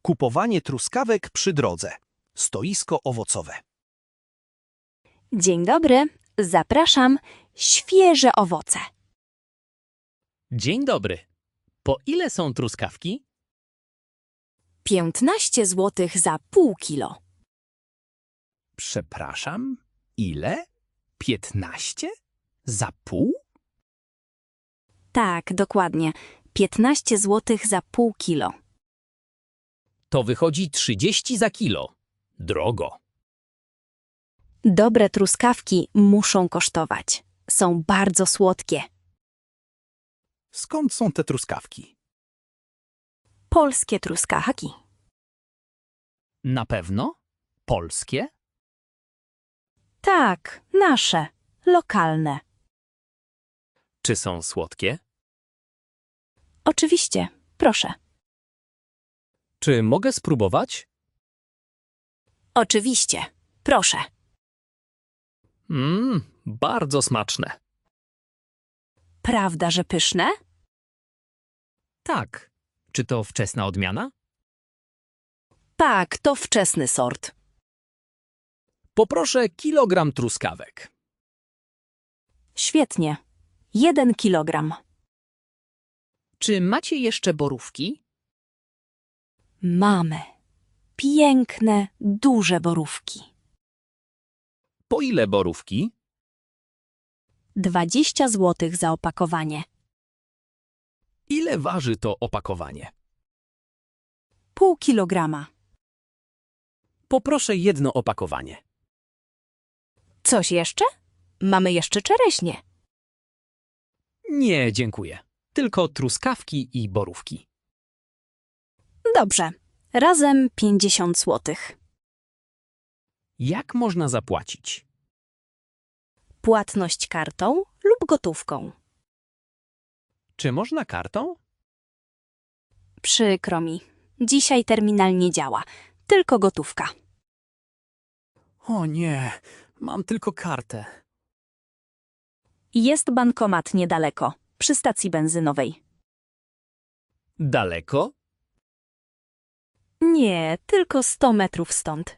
Kupowanie truskawek przy drodze. Stoisko owocowe. Dzień dobry, zapraszam. Świeże owoce. Dzień dobry. Po ile są truskawki? 15 zł za pół kilo. Przepraszam, ile? 15? Za pół? Tak, dokładnie. 15 zł za pół kilo. To wychodzi 30 za kilo. Drogo. Dobre truskawki muszą kosztować. Są bardzo słodkie. Skąd są te truskawki? Polskie truskawki. Na pewno? Polskie? Tak, nasze. Lokalne. Czy są słodkie? Oczywiście, proszę. Czy mogę spróbować? Oczywiście, proszę. Bardzo smaczne. Prawda, że pyszne? Tak. Czy to wczesna odmiana? Tak, to wczesny sort. Poproszę kilogram truskawek. Świetnie. 1 kilogram. Czy macie jeszcze borówki? Mamy. Piękne, duże borówki. Po ile borówki? 20 zł za opakowanie. Ile waży to opakowanie? Pół kilograma. Poproszę jedno opakowanie. Coś jeszcze? Mamy jeszcze czereśnie. Nie, dziękuję. Tylko truskawki i borówki. Dobrze. Razem 50 zł. Jak można zapłacić? Płatność kartą lub gotówką. Czy można kartą? Przykro mi. Dzisiaj terminal nie działa. Tylko gotówka. O nie, mam tylko kartę. Jest bankomat niedaleko, przy stacji benzynowej. Daleko? Nie, tylko 100 metrów stąd.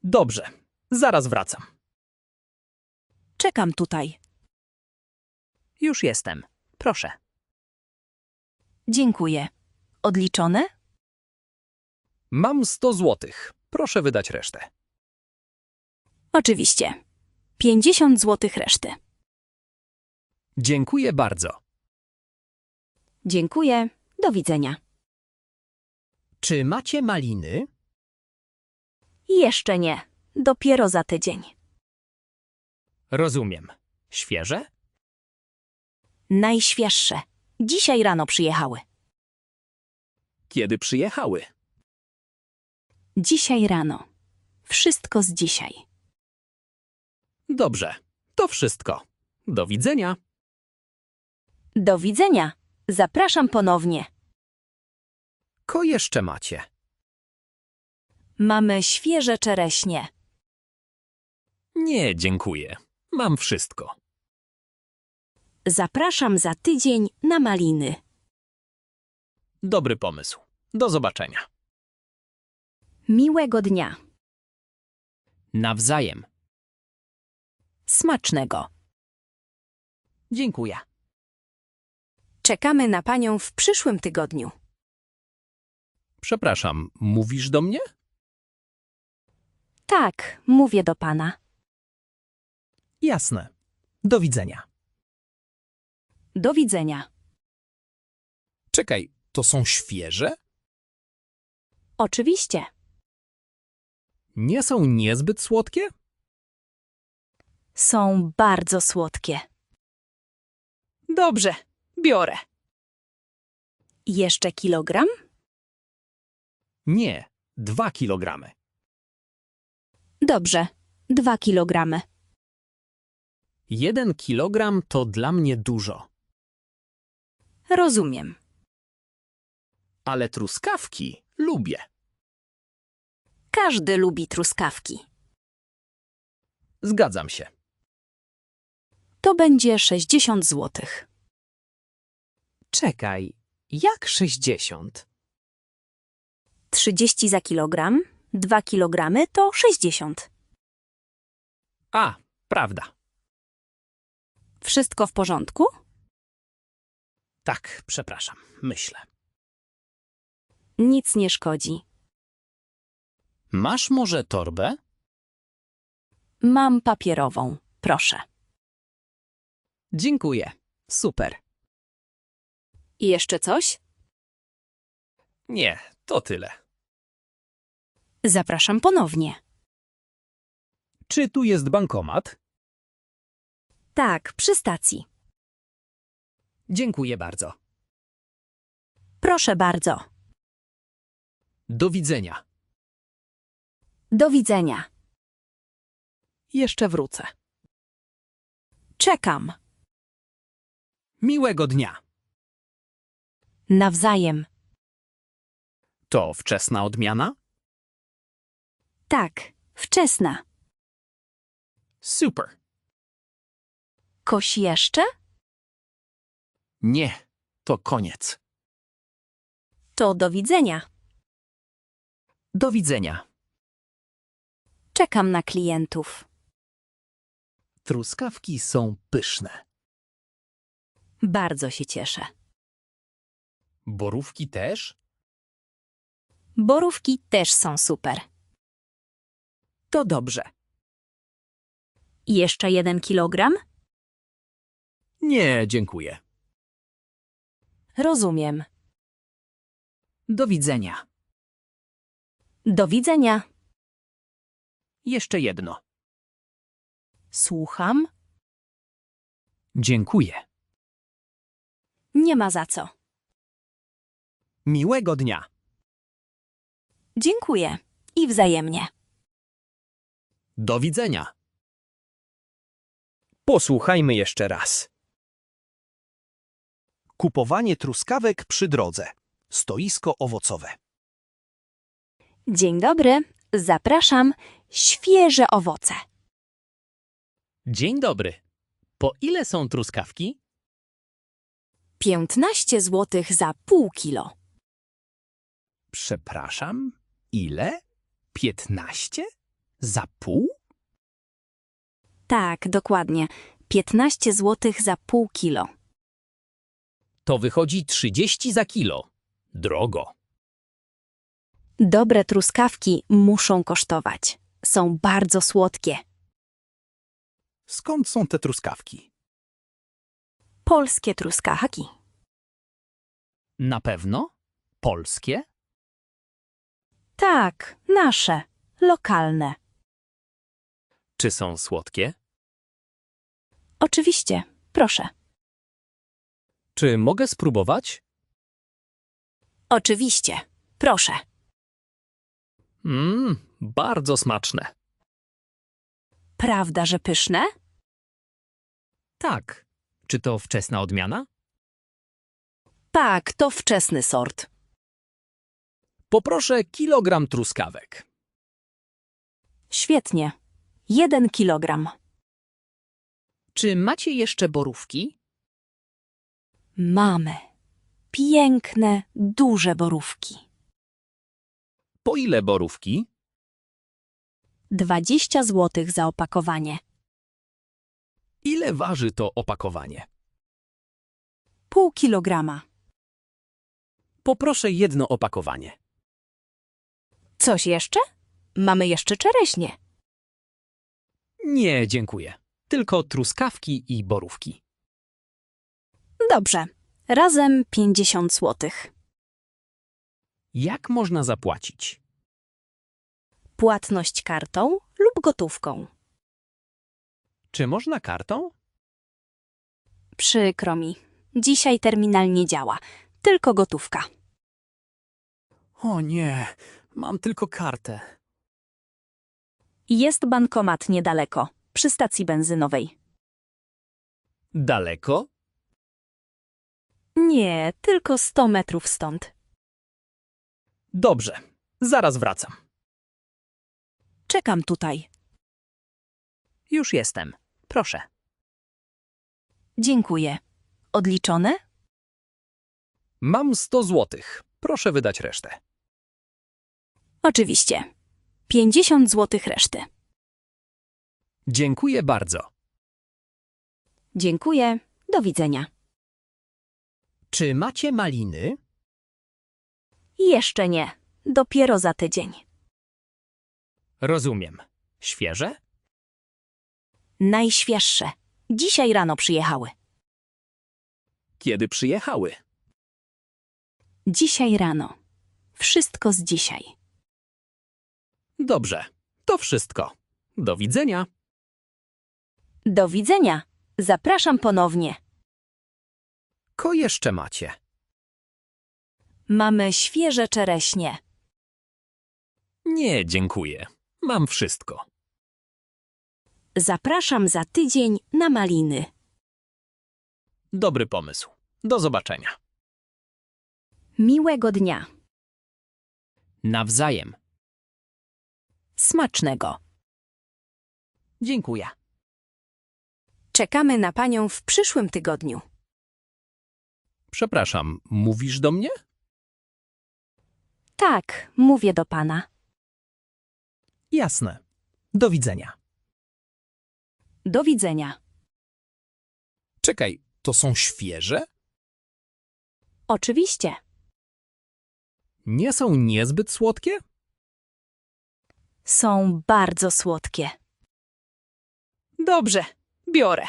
Dobrze, zaraz wracam. Czekam tutaj. Już jestem. Proszę. Dziękuję. Odliczone? Mam 100 złotych. Proszę wydać resztę. Oczywiście. 50 zł reszty. Dziękuję bardzo. Dziękuję. Do widzenia. Czy macie maliny? Jeszcze nie. Dopiero za tydzień. Rozumiem. Świeże? Najświeższe. Dzisiaj rano przyjechały. Kiedy przyjechały? Dzisiaj rano. Wszystko z dzisiaj. Dobrze, to wszystko. Do widzenia. Do widzenia. Zapraszam ponownie. Ko jeszcze macie? Mamy świeże czereśnie. Nie, dziękuję. Mam wszystko. Zapraszam za tydzień na maliny. Dobry pomysł. Do zobaczenia. Miłego dnia. Nawzajem. Smacznego. Dziękuję. Czekamy na panią w przyszłym tygodniu. Przepraszam, mówisz do mnie? Tak, mówię do pana. Jasne. Do widzenia. Do widzenia. Czekaj, to są świeże? Oczywiście. Nie są niezbyt słodkie? Są bardzo słodkie. Dobrze, biorę. Jeszcze kilogram? Nie, 2 kilogramy. Dobrze, 2 kilogramy. 1 kilogram to dla mnie dużo. Rozumiem. Ale truskawki lubię. Każdy lubi truskawki. Zgadzam się. To będzie 60 złotych. Czekaj, jak 60? 30 za kilogram. 2 kilogramy to 60. A, prawda. Wszystko w porządku? Tak, przepraszam, myślę. Nic nie szkodzi. Masz może torbę? Mam papierową, proszę. Dziękuję. Super. I jeszcze coś? Nie, to tyle. Zapraszam ponownie. Czy tu jest bankomat? Tak, przy stacji. Dziękuję bardzo. Proszę bardzo. Do widzenia. Do widzenia. Jeszcze wrócę. Czekam. Miłego dnia. Nawzajem. To wczesna odmiana? Tak, wczesna. Super. Koś jeszcze? Nie, to koniec. To do widzenia. Do widzenia. Czekam na klientów. Truskawki są pyszne. Bardzo się cieszę. Borówki też? Borówki też są super. To dobrze. Jeszcze 1 kilogram? Nie, dziękuję. Rozumiem. Do widzenia. Do widzenia. Jeszcze jedno. Słucham? Dziękuję. Nie ma za co. Miłego dnia. Dziękuję. I wzajemnie. Do widzenia. Posłuchajmy jeszcze raz. Kupowanie truskawek przy drodze. Stoisko owocowe. Dzień dobry. Zapraszam. Świeże owoce. Dzień dobry. Po ile są truskawki? 15 zł za pół kilo. Przepraszam, ile? 15? Za pół? Tak, dokładnie. 15 zł za pół kilo. To wychodzi 30 za kilo. Drogo. Dobre truskawki muszą kosztować. Są bardzo słodkie. Skąd są te truskawki? Polskie truskawki. Na pewno? Polskie? Tak, nasze. Lokalne. Czy są słodkie? Oczywiście. Proszę. Czy mogę spróbować? Oczywiście. Proszę. Bardzo smaczne. Prawda, że pyszne? Tak. Czy to wczesna odmiana? Tak, to wczesny sort. Poproszę kilogram truskawek. Świetnie. 1 kilogram. Czy macie jeszcze borówki? Mamy. Piękne, duże borówki. Po ile borówki? 20 zł za opakowanie. Ile waży to opakowanie? Pół kilograma. Poproszę jedno opakowanie. Coś jeszcze? Mamy jeszcze czereśnie. Nie, dziękuję. Tylko truskawki i borówki. Dobrze. Razem 50 zł. Jak można zapłacić? Płatność kartą lub gotówką. Czy można kartą? Przykro mi. Dzisiaj terminal nie działa. Tylko gotówka. O nie, mam tylko kartę. Jest bankomat niedaleko, przy stacji benzynowej. Daleko? Nie, tylko 100 metrów stąd. Dobrze, zaraz wracam. Czekam tutaj. Już jestem. Proszę. Dziękuję. Odliczone? Mam 100 złotych. Proszę wydać resztę. Oczywiście. 50 złotych reszty. Dziękuję bardzo. Dziękuję. Do widzenia. Czy macie maliny? Jeszcze nie. Dopiero za tydzień. Rozumiem. Świeże? Najświeższe. Dzisiaj rano przyjechały. Kiedy przyjechały? Dzisiaj rano. Wszystko z dzisiaj. Dobrze. To wszystko. Do widzenia. Do widzenia. Zapraszam ponownie. Ko jeszcze macie? Mamy świeże czereśnie. Nie, dziękuję. Mam wszystko. Zapraszam za tydzień na maliny. Dobry pomysł. Do zobaczenia. Miłego dnia. Nawzajem. Smacznego. Dziękuję. Czekamy na panią w przyszłym tygodniu. Przepraszam, mówisz do mnie? Tak, mówię do pana. Jasne. Do widzenia. Do widzenia. Czekaj, to są świeże? Oczywiście. Nie są niezbyt słodkie? Są bardzo słodkie. Dobrze, biorę.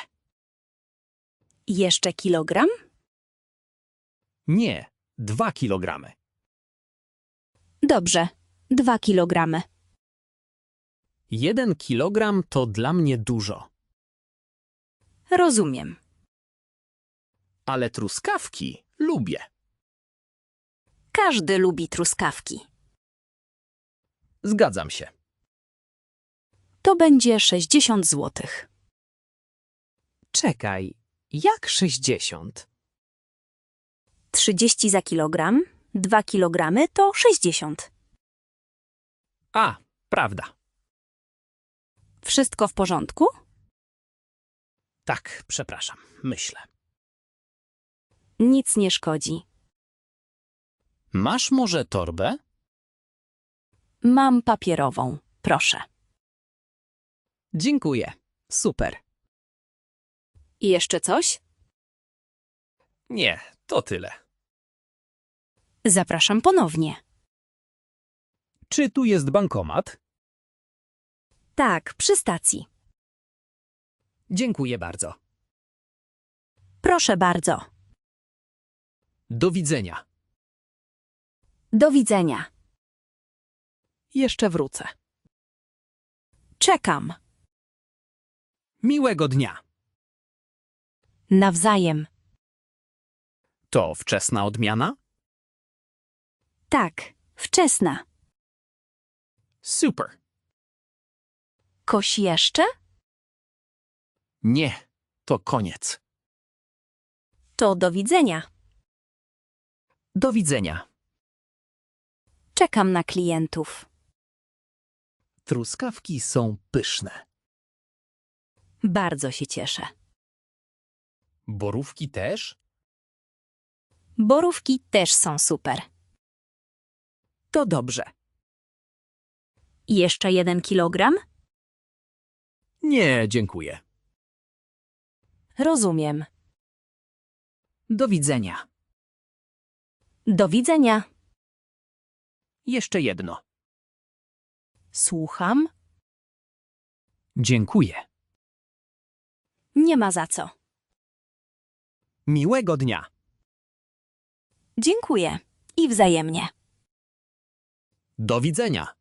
Jeszcze kilogram? Nie, 2 kilogramy. Dobrze. 2 kilogramy. 1 kilogram to dla mnie dużo. Rozumiem. Ale truskawki lubię. Każdy lubi truskawki. Zgadzam się. To będzie 60 złotych. Czekaj, jak 60? 30 za kilogram, 2 kilogramy to 60. A, prawda. Wszystko w porządku? Tak, przepraszam, myślę. Nic nie szkodzi. Masz może torbę? Mam papierową, proszę. Dziękuję. Super. I jeszcze coś? Nie, to tyle. Zapraszam ponownie. Czy tu jest bankomat? Tak, przy stacji. Dziękuję bardzo. Proszę bardzo. Do widzenia. Do widzenia. Jeszcze wrócę. Czekam. Miłego dnia. Nawzajem. To wczesna odmiana? Tak, wczesna. Super. Koś jeszcze? Nie, to koniec. To do widzenia. Do widzenia. Czekam na klientów. Truskawki są pyszne. Bardzo się cieszę. Borówki też? Borówki też są super. To dobrze. Jeszcze 1 kilogram? Nie, dziękuję. Rozumiem. Do widzenia. Do widzenia. Jeszcze jedno. Słucham? Dziękuję. Nie ma za co. Miłego dnia. Dziękuję. I wzajemnie. Do widzenia.